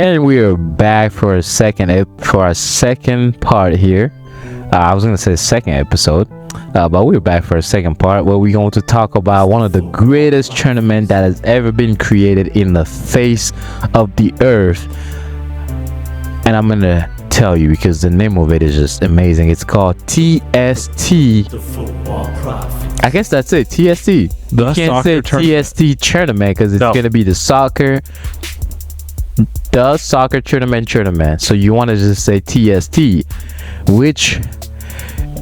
And we are back for a second part here. I was gonna say second episode, but we're back for a second part where we're going to talk about one of the greatest tournament that has ever been created in the face of the earth. And I'm gonna tell you because the name of it is just amazing. It's called TST. I guess that's it. TST. You can't say TST tournament because it's gonna be the soccer tournament. So you want to just say TST, which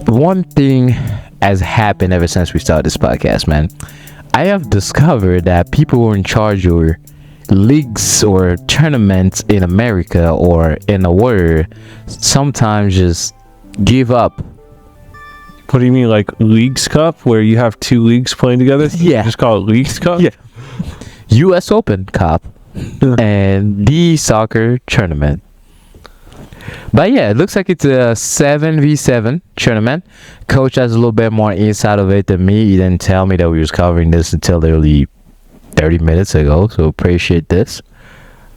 one thing has happened ever since we started this podcast, man. I have discovered that people who are in charge of leagues or tournaments in America or in the world sometimes just give up. What do you mean, like Leagues Cup, where you have two leagues playing together? Yeah. Just call it Leagues Cup? Yeah. US Open Cup and the soccer tournament. But yeah, it looks like it's a 7v7 tournament. Coach has a little bit more insight of it than me. He didn't tell me that we was covering this until literally 30 minutes ago, so appreciate this.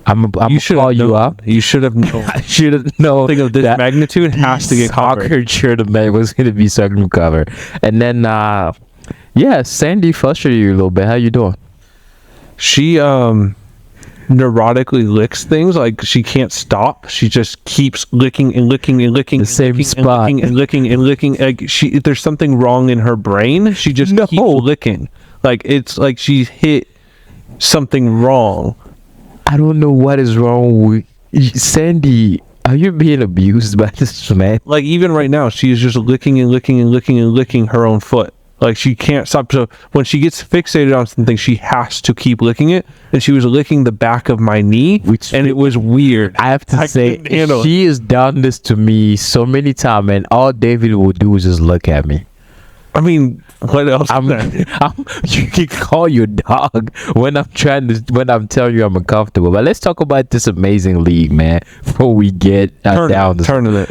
I'm gonna call you up. You should have known. I should have known. Something of this magnitude has to get soccer covered. tournament was gonna be something covered. And then yeah, Sandy frustrated you a little bit. How you doing? She neurotically licks things, like she can't stop. She just keeps licking and licking and licking the same spot and licking and licking. Like there's something wrong in her brain. She just keeps licking. Like it's like she's hit something wrong. I don't know what is wrong with Sandy. Are you being abused by this man? Like even right now, she is just licking and licking and licking and licking her own foot. Like she can't stop. So when she gets fixated on something, she has to keep licking it. And she was licking the back of my knee, and it was weird. I have to say, she has done this to me so many times, and all David will do is just look at me. I mean, what else? You can call your dog when I'm telling you I'm uncomfortable. But let's talk about this amazing league, man, before we get down the tournament.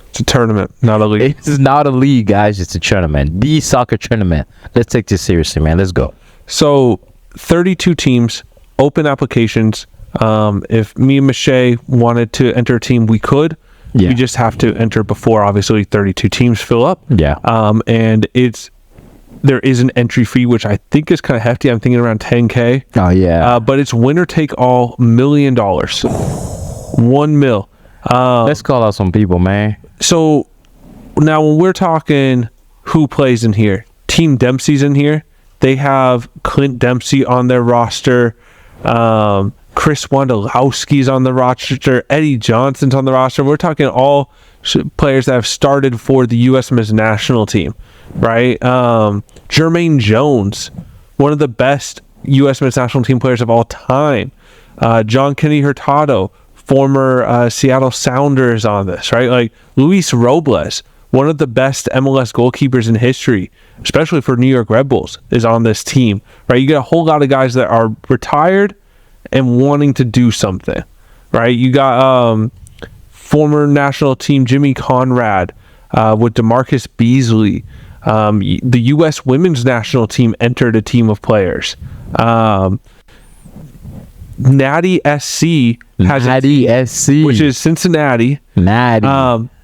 It's a tournament, not a league. It's not a league, guys. It's a tournament. The soccer tournament. Let's take this seriously, man. Let's go. So, 32 teams, open applications. If me and Michelle wanted to enter a team, we could. Yeah. We just have to enter before, obviously, 32 teams fill up. Yeah. And there is an entry fee, which I think is kind of hefty. I'm thinking around $10K. Oh, yeah. But it's winner take all $1 million. $1 million. Let's call out some people, man. So now when we're talking who plays in here, Team Dempsey's in here. They have Clint Dempsey on their roster. Chris Wondolowski's on the roster. Eddie Johnson's on the roster. We're talking all players that have started for the USMNT national team, right? Jermaine Jones, one of the best USMNT national team players of all time. John Kennedy Hurtado, former Seattle Sounders on this, right? Like Luis Robles, one of the best MLS goalkeepers in history, especially for New York Red Bulls, is on this team, right? You got a whole lot of guys that are retired and wanting to do something, right? You got former national team Jimmy Conrad with DeMarcus Beasley. The U.S. women's national team entered a team of players. Natty SC has SC, which is Cincinnati. Natty.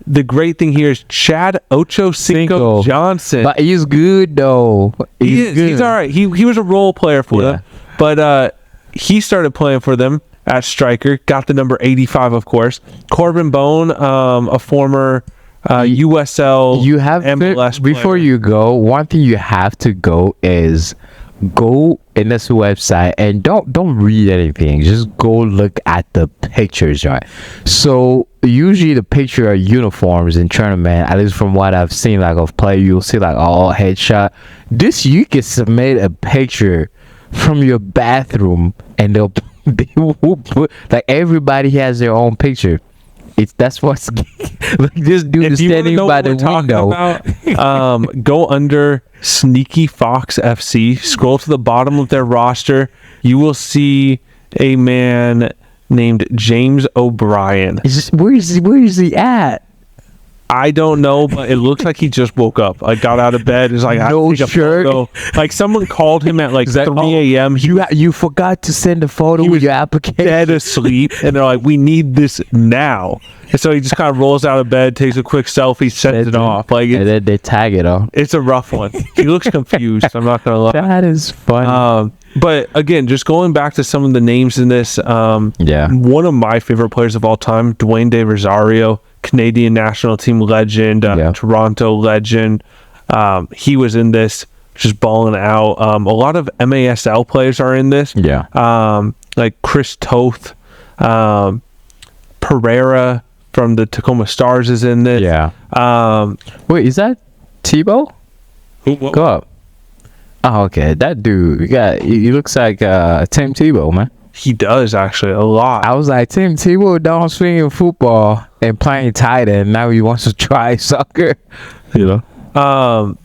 The great thing here is Chad Ochocinco Johnson. But he's good though. He's all right. He was a role player for them, but he started playing for them at striker. Got the number 85, of course. Corbin Bone, a former USL. You have MLS before player. You go. One thing you have to go is go in this website and don't read anything. Just go look at the pictures, right? So usually the picture of uniforms in tournament, at least from what I've seen, like of play, you'll see like all headshot. This you can submit a picture from your bathroom and they will put, like, everybody has their own picture. That's what's like this dude is standing by the window. Go under Sneaky Fox FC, scroll to the bottom of their roster. You will see a man named James O'Brien. Where is he at? I don't know, but it looks like he just woke up. Like got out of bed. Is like No shirt. Like someone called him at like Is that- 3 a.m. You forgot to send a photo He with was your application. dead asleep, and they're like, "We need this now." And so he just kind of rolls out of bed, takes a quick selfie, sends it off. Like, and then they tag it on. it's a rough one. He looks confused. I'm not gonna lie. That is funny. But again, just going back to some of the names in this, Yeah. one of my favorite players of all time, Dwayne De Rosario, Canadian national team legend, Yeah. Toronto legend. He was in this, just balling out. A lot of MASL players are in this. Yeah. Like Chris Toth, Pereira from the Tacoma Stars is in this. Yeah. Wait, is that Tebow? Go up. Oh, okay. That dude, he looks like Tim Tebow, man. He does actually a lot. I was like, Tim Tebow don't swing in football and playing tight end. Now he wants to try soccer. You know?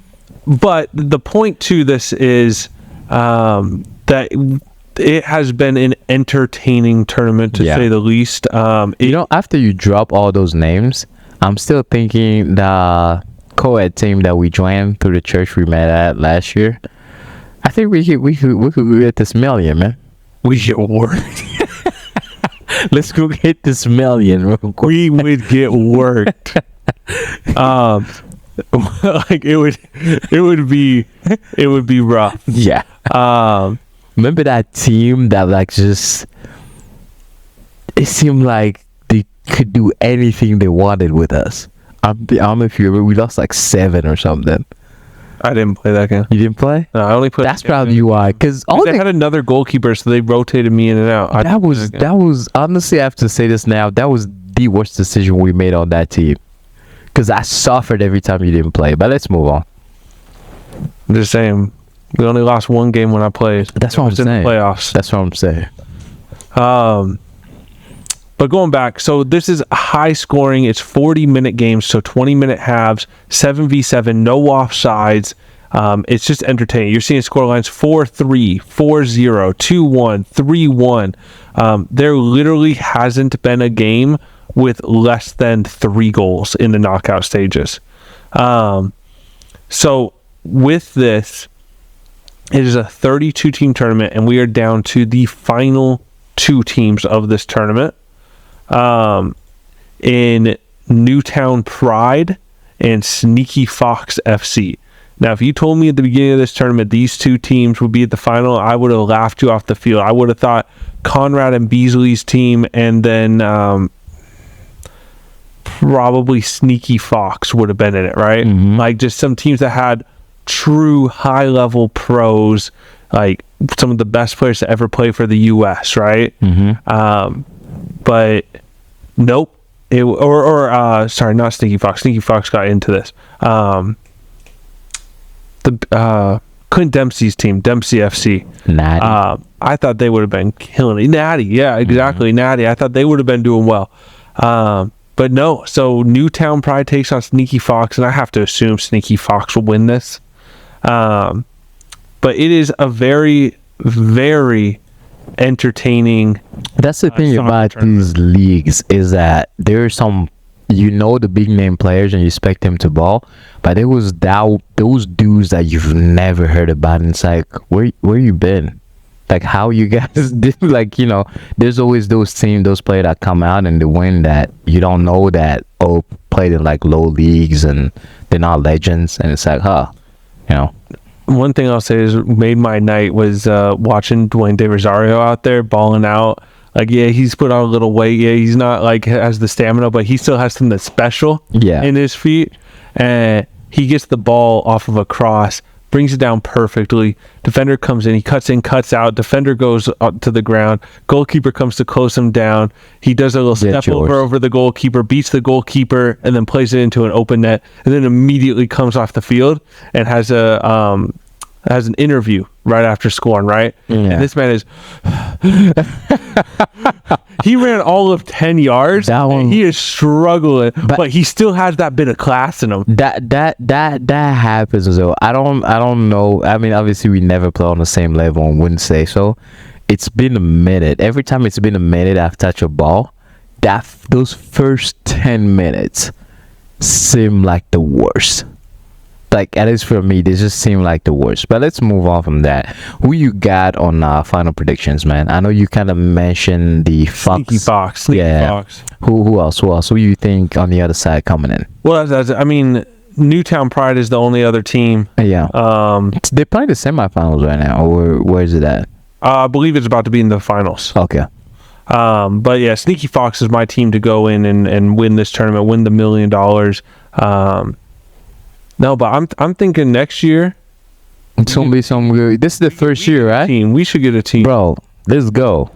But the point to this is that it has been an entertaining tournament, to say the least. After you drop all those names, I'm still thinking the co-ed team that we joined through the church we met at last year. I think we could get this million, man. We get worked. Let's go get this million real quick. We would get worked. Like it would be rough. Yeah. Remember that team that like just, it seemed like they could do anything they wanted with us. I don't know if you remember, we lost like 7 or something. I didn't play that game. You didn't play? No, I only played. That's probably why. Because they had another goalkeeper, so they rotated me in and out. That was honestly, I have to say this now, that was the worst decision we made on that team. Because I suffered every time you didn't play. But let's move on. I'm just saying, we only lost 1 game when I played. That's what I'm saying. In the playoffs. That's what I'm saying. But going back, so this is high scoring. It's 40-minute games, so 20-minute halves, 7v7, no offsides. It's just entertaining. You're seeing score lines 4-3, 4-0, 2-1, 3-1. There literally hasn't been a game with less than 3 goals in the knockout stages. So with this, it is a 32-team tournament, and we are down to the final 2 teams of this tournament. In Newtown Pride and Sneaky Fox FC. Now, if you told me at the beginning of this tournament these 2 teams would be at the final, I would have laughed you off the field. I would have thought Conrad and Beasley's team, and then probably Sneaky Fox would have been in it, right? Mm-hmm. Like just some teams that had true high-level pros, like some of the best players to ever play for the U.S., right? Mm-hmm. But nope. Sorry, not Sneaky Fox. Sneaky Fox got into this. Clint Dempsey's team, Dempsey FC. Natty. I thought they would have been killing it. Natty, yeah, exactly. Mm-hmm. Natty. I thought they would have been doing well. But no. So Newtown Pride takes on Sneaky Fox, and I have to assume Sneaky Fox will win this. But it is a very, very entertaining. That's the thing about these leagues, is that there are some, the big name players and you expect them to ball, but there was those dudes that you've never heard about, and it's like, where you been? Like, how you guys did, like, there's always those players that come out and they win that you don't know that played in like low leagues and they're not legends, and it's like, One thing I'll say is made my night was watching Dwayne De Rosario out there balling out. Like, yeah, he's put on a little weight. Yeah, he's not like has the stamina, but he still has something special in his feet. And he gets the ball off of a cross, brings it down perfectly. Defender comes in, cuts out. Defender goes up to the ground. Goalkeeper comes to close him down. He does a little step over the goalkeeper, beats the goalkeeper, and then plays it into an open net, and then immediately comes off the field and has an interview right after scoring, right? Yeah. And this man is he ran all of 10 yards. And he is struggling, but he still has that bit of class in him. That happens though. I don't know. I mean, obviously we never play on the same level and wouldn't say so. It's been a minute. Every time it's been a minute I've touched a ball, those first 10 minutes, seem like the worst. Like, at least for me, they just seem like the worst. But let's move on from that. Who you got on final predictions, man? I know you kind of mentioned the Fox. Sneaky Fox. Who else? Who you think on the other side coming in? Well, I mean, Newtown Pride is the only other team. Yeah. They're playing the semifinals right now, or where is it at? I believe it's about to be in the finals. Okay. But yeah, Sneaky Fox is my team to go in and win this tournament, win the $1 million. No, but I'm thinking next year it's gonna be some good. This is the first year, right? Team. We should get a team, bro. Let's go.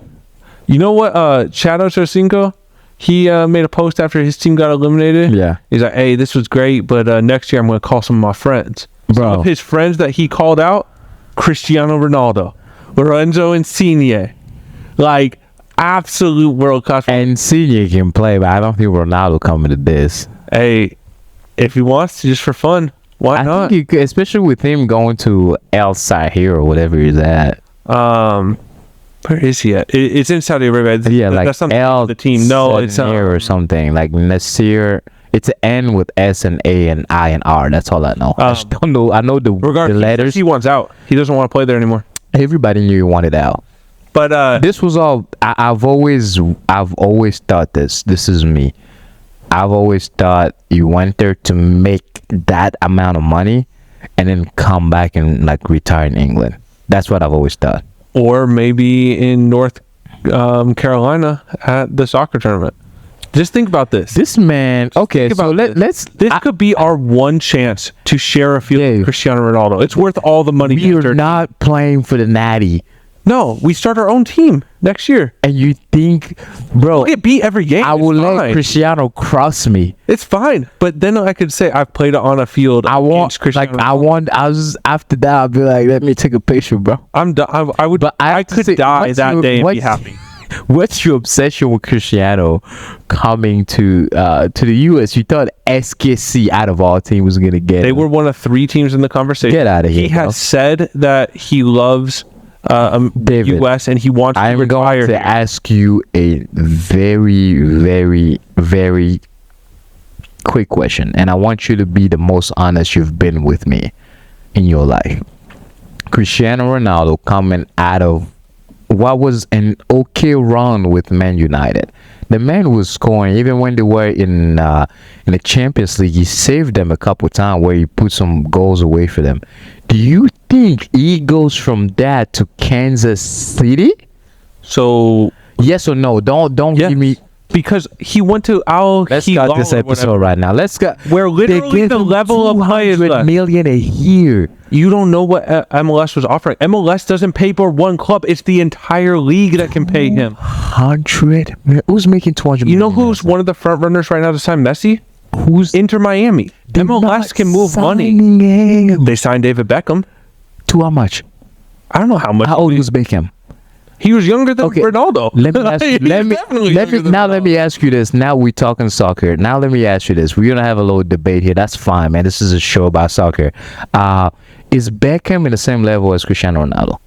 You know what? Chad Ochocinco, he made a post after his team got eliminated. Yeah, he's like, "Hey, this was great, but next year I'm gonna call some of my friends." Bro, some of his friends that he called out: Cristiano Ronaldo, Lorenzo Insigne, like absolute world class. And Insigne can play, but I don't think Ronaldo coming to this. Hey. If he wants to, just for fun, why not? I think he could, especially with him going to El Sahir or whatever he's at. Where is he at? It's in Saudi Arabia. Yeah, like that's not El the team. No, it's or something like Nasir. It's an N with S and A and I and R. That's all I know. I just don't know. I know the letters. He wants out. He doesn't want to play there anymore. Everybody knew he wanted out. But this was all. I've always thought this. This is me. I've always thought you went there to make that amount of money and then come back and like retire in England. That's what I've always thought. Or maybe in North Carolina at the soccer tournament. Just think about this. This man. Okay, so let's. This could be our one chance to share a field with Cristiano Ronaldo. It's worth all the money. We're not playing for the Natty. No, we start our own team next year. And you think, bro, we'll get beat every game. I will let Cristiano cross me. It's fine. But then I could say I've played on a field. I was after that, I'll be like, let me take a picture, bro. I'm done. I would, but I could die that day and be happy. What's your obsession with Cristiano coming to the US? You thought SKC out of all teams was gonna get. They were one of 3 teams in the conversation. Get out of here. He has said that he loves David, US and he wants to retire. I'm going to ask you a very, very, very quick question, and I want you to be the most honest you've been with me in your life. Cristiano Ronaldo coming out of what was an okay run with Man United. The man was scoring even when they were in the Champions League. He saved them a couple times where he put some goals away for them. Do you think he goes from that to Kansas City? So yes or no? Don't give me, because he went to Let's start this episode right now. Let's go. Where literally the level of play is $200 million a year. You don't know what MLS was offering. MLS doesn't pay for one club. It's the entire league that can pay him. 100. Who's making 200? You know who's one of the front runners right now to sign Messi? Who's Inter Miami? MLS can move money. They signed David Beckham. To how much? I don't know how much. How old was Beckham? He was younger than Ronaldo. Let me ask you this. Now we're talking soccer. Now let me ask you this. We're gonna have a little debate here. That's fine, man. This is a show about soccer. Is Beckham in the same level as Cristiano Ronaldo?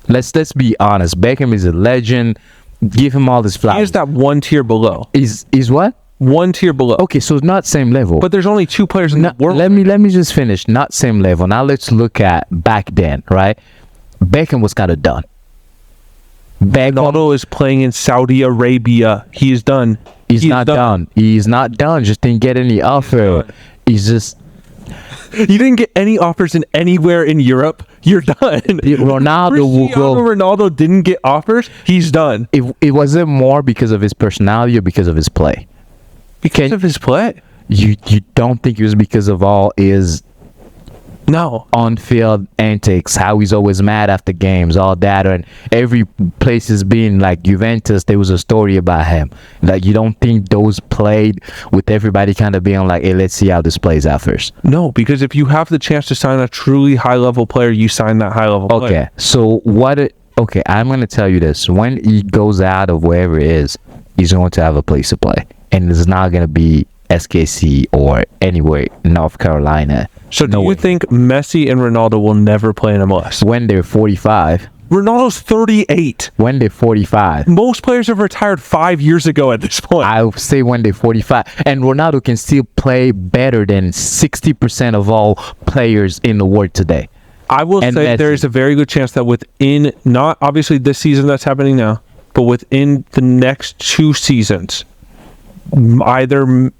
Let's be honest. Beckham is a legend. Give him all this flowers. He is that one tier below. Is what? One tier below. Okay, so it's not same level. But there's only 2 players in the world. Let me just finish. Not same level. Now let's look at back then, right? Beckham was kind of done. Ronaldo is playing in Saudi Arabia. He is done. He's not done. He's not done. Just didn't get any offer. He's just. You didn't get any offers in anywhere in Europe. You're done. Ronaldo didn't get offers. He's done. It wasn't more because of his personality or because of his play. Because of his play. You don't think it was because of all his on-field antics, how he's always mad after games, all that, and every place has been like Juventus, there was a story about him. Like, you don't think those played with everybody kind of being like, hey, let's see how this plays out first? No, because if you have the chance to sign a truly high-level player, you sign that high-level player. Okay, so I'm going to tell you this. When he goes out of wherever it is, he's going to have a place to play. And it's not going to be SKC or anywhere in North Carolina. So do you think Messi and Ronaldo will never play in MLS? When they're 45. Ronaldo's 38. When they're 45. Most players have retired 5 years ago at this point. I would say when they're 45. And Ronaldo can still play better than 60% of all players in the world today. I will And say Messi. there's a very good chance that within, not obviously this season that's happening now, but within the next 2 seasons, either,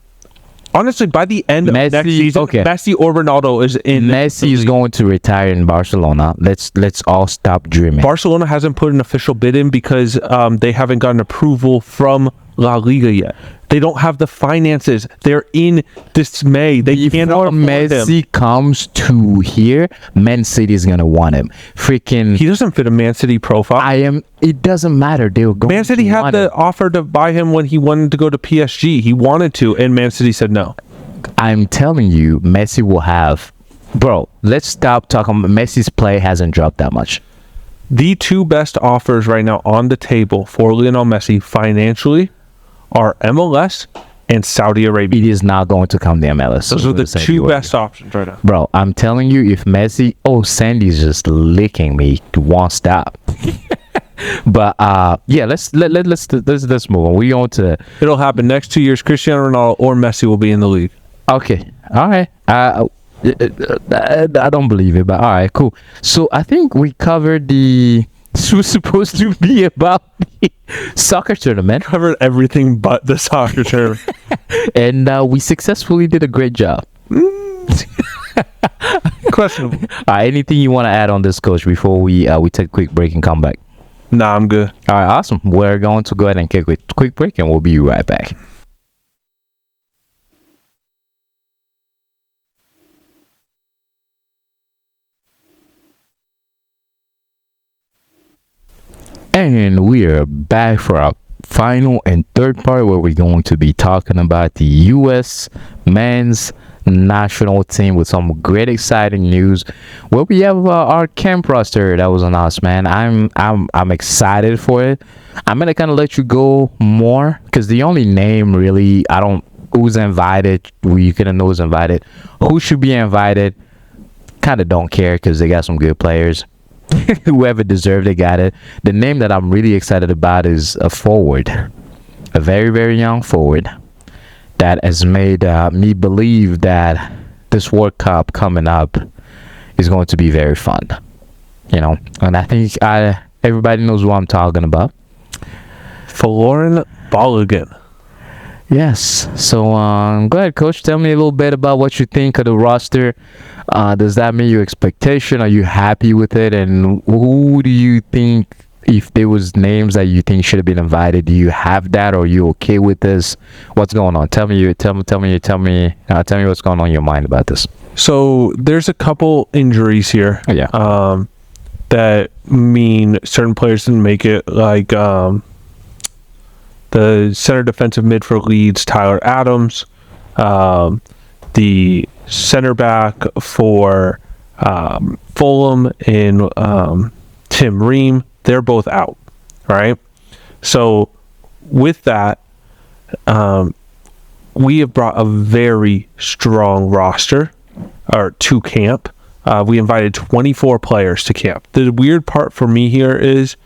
honestly, by the end of Messi, next season, okay. Messi or Ronaldo is in. Messi is going to retire in Barcelona. Let's all stop dreaming. Barcelona hasn't put an official bid in because they haven't gotten approval from La Liga yet. They don't have the finances. They're in dismay. They cannot Before afford him. Messi comes to here, Man City is gonna want him. Freaking, He doesn't fit a Man City profile. It doesn't matter. They were going. Man City to had want the him. offer to buy him when he wanted to go to PSG. He wanted to, and Man City said no. I'm telling you, Messi will have. Bro, let's stop talking. Messi's play hasn't dropped that much. The 2 best offers right now on the table for Lionel Messi financially are MLS and Saudi Arabia. It is not going to come to MLS. Those are the 2 best options right now. Bro, I'm telling you, if Messi, Sandy's just licking me, won't stop. But yeah, let's move on. We on to It'll happen next 2 years. Cristiano Ronaldo or Messi will be in the league. okay. All right. I don't believe it, but all right, cool. So I think we covered this was supposed to be about the soccer tournament, Covered everything but the soccer tournament. and we successfully did a great job. Questionable. Anything you want to add on this, Coach, before we take a quick break and come back? Nah, I'm good. All right, awesome. We're going to go ahead and take a quick break, and we'll be right back. And we are back for our final and third part where we're going to be talking about the U.S. men's national team with some great exciting news. Where we have our camp roster that was announced, man. I'm excited for it. I'm gonna kind of let you go more because the only name really who's invited. You couldn't know who's invited. Who should be invited? Kind of don't care because they got some good players. Whoever deserved it got it. The name that I'm really excited about is a forward, a very, very young forward that has made me believe that this World Cup coming up is going to be very fun. And I think everybody knows who I'm talking about. Florin Balogun. Yes. So go ahead, Coach. Tell me a little bit about what you think of the roster. Does that meet your expectation? Are you happy with it? And who do you think, if there was names that you think should have been invited, do you have that? Or are you okay with this? What's going on? Tell me what's going on in your mind about this. So there's a couple injuries here. Yeah. That mean certain players didn't make it, like the center defensive mid for Leeds, Tyler Adams, the center back for Fulham in Tim Ream. They're both out, right? So with that, we have brought a very strong roster to camp. We invited 24 players to camp. The weird part for me here is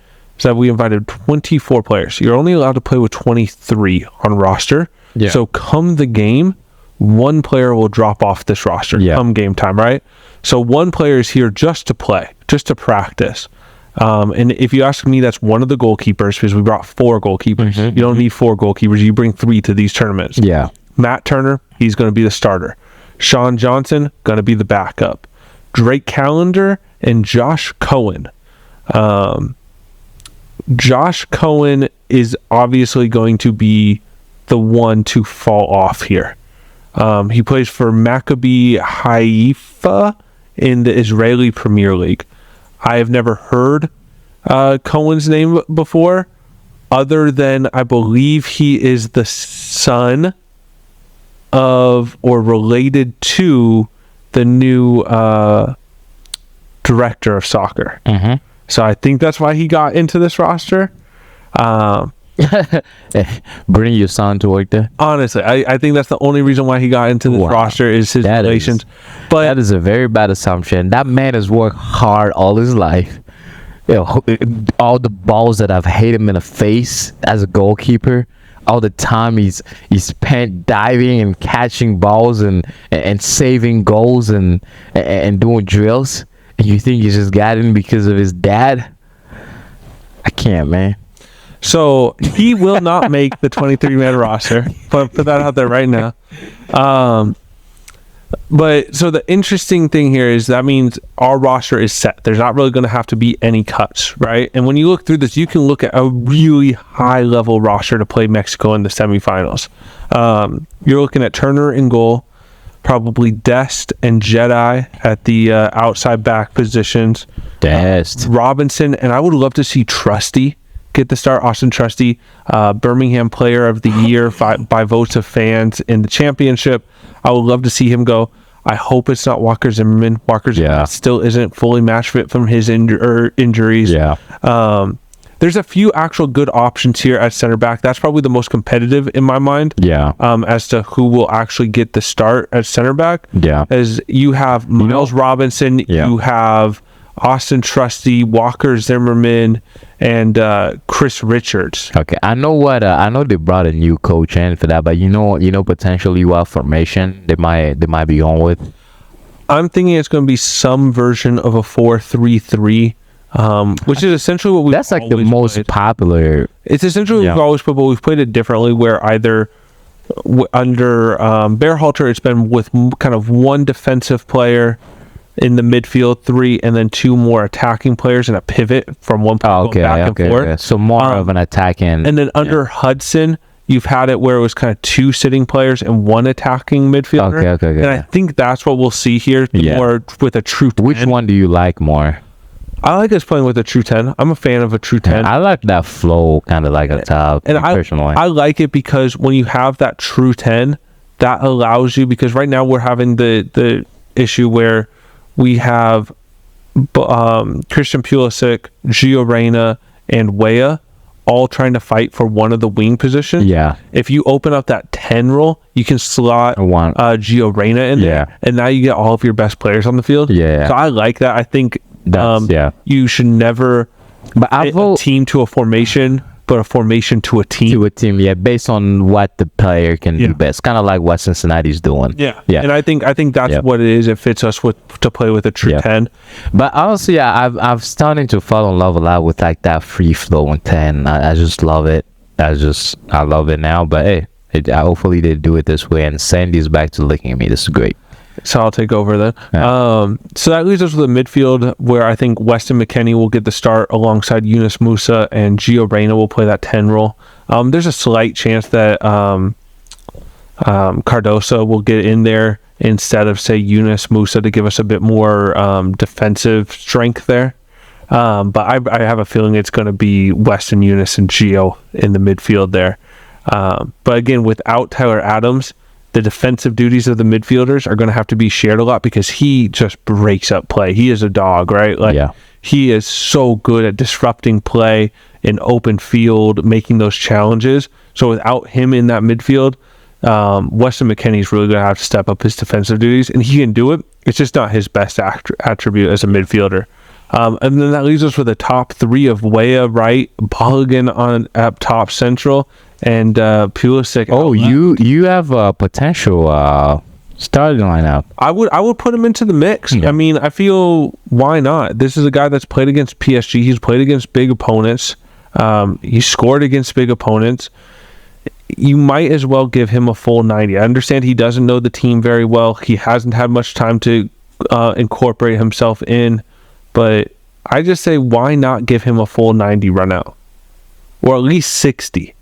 that we invited 24 players. You're only allowed to play with 23 on roster. Yeah. So come the game, one player will drop off this roster come game time, right? So one player is here just to play, just to practice. And if you ask me, that's one of the goalkeepers, because we brought 4 goalkeepers. You don't need 4 goalkeepers. You bring 3 to these tournaments. Yeah. Matt Turner, he's going to be the starter. Sean Johnson, going to be the backup. Drake Callender and Josh Cohen. Josh Cohen is obviously going to be the one to fall off here. He plays for Maccabi Haifa in the Israeli Premier League. I have never heard Cohen's name before, other than I believe he is the son of or related to the new director of soccer. So I think that's why he got into this roster. Bring your son to work there. Honestly, I think that's the only reason why he got into this roster is his relations. But that is a very bad assumption. That man has worked hard all his life all the balls that I've hit him in the face as a goalkeeper, all the time he's spent diving and catching balls and saving goals and doing drills, and you think he just got in because of his dad? I can't, man. So he will not make the 23-man roster. Put that out there right now. But so the interesting thing here is that means our roster is set. There's not really going to have to be any cuts, right? And when you look through this, you can look at a really high level roster to play Mexico in the semifinals. You're looking at Turner in goal, probably Dest and Jedi at the outside back positions. Dest, Robinson, and I would love to see Trusty get the start. Austin Trusty, Birmingham Player of the Year by votes of fans in the championship. I would love to see him go. I hope it's not Walker Zimmerman. Walker Zimmerman still isn't fully match fit from his injuries. There's a few actual good options here at center back. That's probably the most competitive in my mind. As to who will actually get the start at center back. As you have Miles Robinson, you have Austin Trusty, Walker Zimmerman, and Chris Richards. Okay, I know they brought a new coach in for that, but potentially what formation they might be on with. I'm thinking it's going to be some version of a 4-3-3, which is essentially what we've That's like the most played. Popular. It's essentially what we've always played, but we've played it differently, where either under Bearhalter, it's been with kind of one defensive player in the midfield, 3, and then 2 more attacking players and a pivot from one back and forth. Okay. So more of an attacking. And then under Hudson, you've had it where it was kind of 2 sitting players and 1 attacking midfielder. Okay. And I think that's what we'll see here, more with a true 10. Which one do you like more? I like us playing with a true 10. I'm a fan of a true 10. I like that flow, kind of like a top. And I like it because when you have that true 10, that allows you, because right now we're having the issue where we have Christian Pulisic, Gio Reyna, and Weah all trying to fight for one of the wing positions. If you open up that 10 role, you can slot Gio Reyna in there, and now you get all of your best players on the field. So I like that. I think you should never fit a team to a formation, but a formation to a team. Based on what the player can do best. Kind of like what Cincinnati's doing. And I think that's what it is. It fits us to play with a true 10. But honestly, I've started to fall in love a lot with like that free flowing 10. I just love it. I love it now. But hey, hopefully they do it this way. And Sandy's back to looking at me. This is great. So I'll take over then. So that leaves us with a midfield where I think Weston McKennie will get the start alongside Yunus Musa, and Gio Reyna will play that 10 role. There's a slight chance that Cardoso will get in there instead of, say, Yunus Musa to give us a bit more defensive strength there. But I have a feeling it's going to be Weston, Yunus, and Gio in the midfield there. But again, without Tyler Adams, the defensive duties of the midfielders are going to have to be shared a lot, because he just breaks up play. He is a dog, right? He is so good at disrupting play in open field, making those challenges. So without him in that midfield, Weston McKennie is really going to have to step up his defensive duties, and he can do it. It's just not his best attribute as a midfielder. And then that leaves us with a top 3 of Weah right, Balogun on up top central, and Pulisic. Oh, you have a potential starting lineup. I would put him into the mix. I mean, I feel, why not? This is a guy that's played against PSG. He's played against big opponents. He scored against big opponents. You might as well give him a full 90. I understand he doesn't know the team very well. He hasn't had much time to incorporate himself in. But I just say, why not give him a full 90 run out? Or at least 60,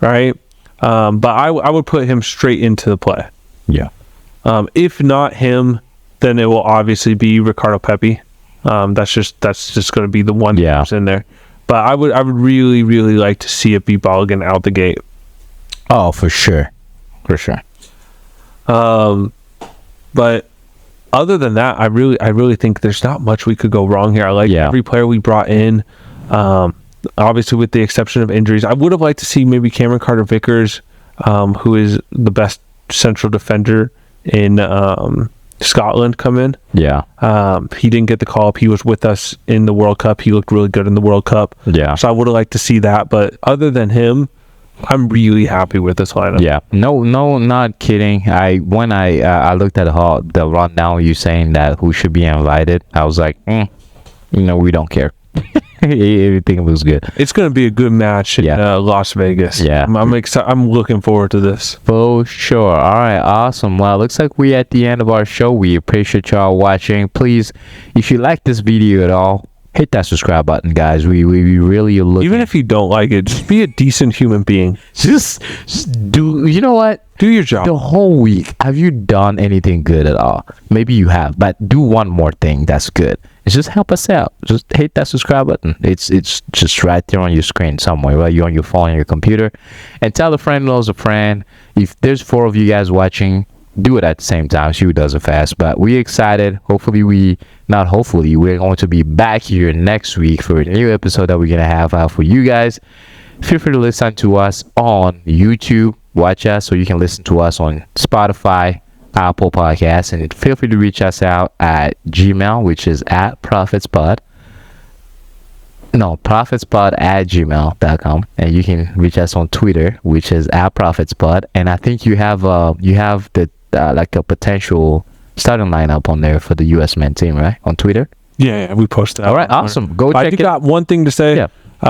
right? But I would put him straight into the play. If not him, then it will obviously be Ricardo Pepi. That's just going to be the one that's in there. But I would really, really like to see it be Balogun out the gate. Oh, for sure. But other than that, I really think there's not much we could go wrong here. I like every player we brought in. Obviously, with the exception of injuries, I would have liked to see maybe Cameron Carter-Vickers, who is the best central defender in Scotland come in. Yeah. He didn't get the call up. He was with us in the World Cup. He looked really good in the World Cup. Yeah. So I would have liked to see that. But other than him, I'm really happy with this lineup. Yeah. No, not kidding. I looked at the rundown, you saying that who should be invited. I was like, we don't care. Everything looks good. It's going to be a good match in Las Vegas. Yeah. I'm excited. I'm looking forward to this. For sure. All right. Awesome. Well, looks like we're at the end of our show. We appreciate y'all watching. Please, if you like this video at all, hit that subscribe button, guys. We really are looking. Even if you don't like it, just be a decent human being. Just do. You know what? Do your job. The whole week, have you done anything good at all? Maybe you have, but do one more thing that's good. It's just help us out. Just hit that subscribe button. It's just right there on your screen somewhere, right? You're on your phone, on your computer, and tell a friend knows a friend. If there's 4 of you guys watching, do it at the same time. See who does it fast. But we're excited. We're going to be back here next week for a new episode that we're gonna have out for you guys. Feel free to listen to us on YouTube. Watch us so you can listen to us on Spotify, Apple Podcasts, and feel free to reach us out at Gmail, which is at prophetspod. No, prophetspod@gmail.com, and you can reach us on Twitter, which is at prophetspod. And I think you have the like a potential starting lineup on there for the USMNT team, right? On Twitter. Yeah, we posted. All right, awesome. Go check it. I got one thing to say. Yeah.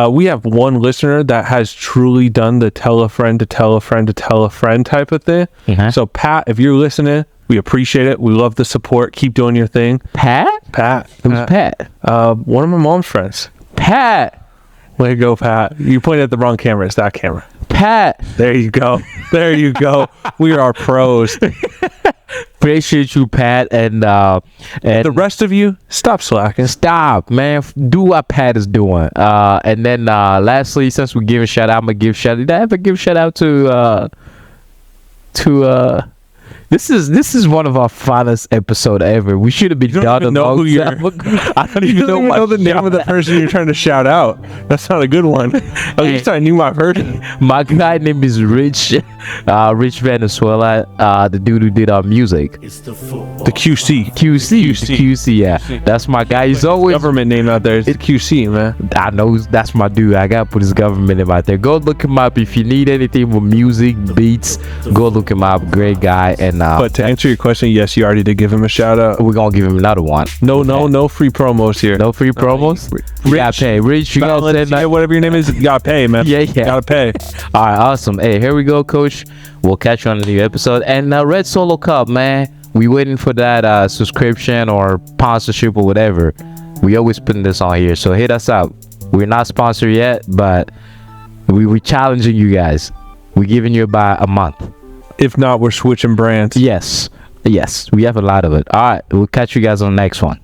We have one listener that has truly done the tell a friend to tell a friend to tell a friend type of thing. Mm-hmm. So Pat, if you're listening, we appreciate it. We love the support. Keep doing your thing. Pat? Who's Pat? One of my mom's friends. Pat. Way to go, Pat. You pointed at the wrong camera. It's that camera. Pat. There you go. There you go. We are pros. Appreciate you, Pat, and the rest of you, stop slacking. Stop, man. Do what Pat is doing. And then lastly, since we give a shout out, I'm gonna give shout out. Did I ever give shout out to this is one of our finest episode ever. We should have been done. Know who you're. I don't even know the name of the person you're trying to shout out. That's not a good one. At least I knew my person. My guy name is Rich Venezuela. The dude who did our music. The QC. Yeah. That's my guy. He's always government name out there. It's the QC, man. I know that's my dude. I gotta put his government name out there. Go look him up if you need anything with music, beats. Go look him up. Great guy. And but to answer your question, yes, you already did give him a shout out. We're gonna give him another one. No free promos here. No free promos. You gotta pay. Rich, you gotta say whatever your name is. You gotta pay, man. Yeah. Gotta pay. All right, awesome. Hey, here we go, Coach. We'll catch you on the new episode. And Red Solo Cup, man. We waiting for that subscription or sponsorship or whatever. We always putting this on here, so hit us up. We're not sponsored yet, but we challenging you guys. We're giving you about a month. If not, we're switching brands. Yes, we have a lot of it. All right, we'll catch you guys on the next one.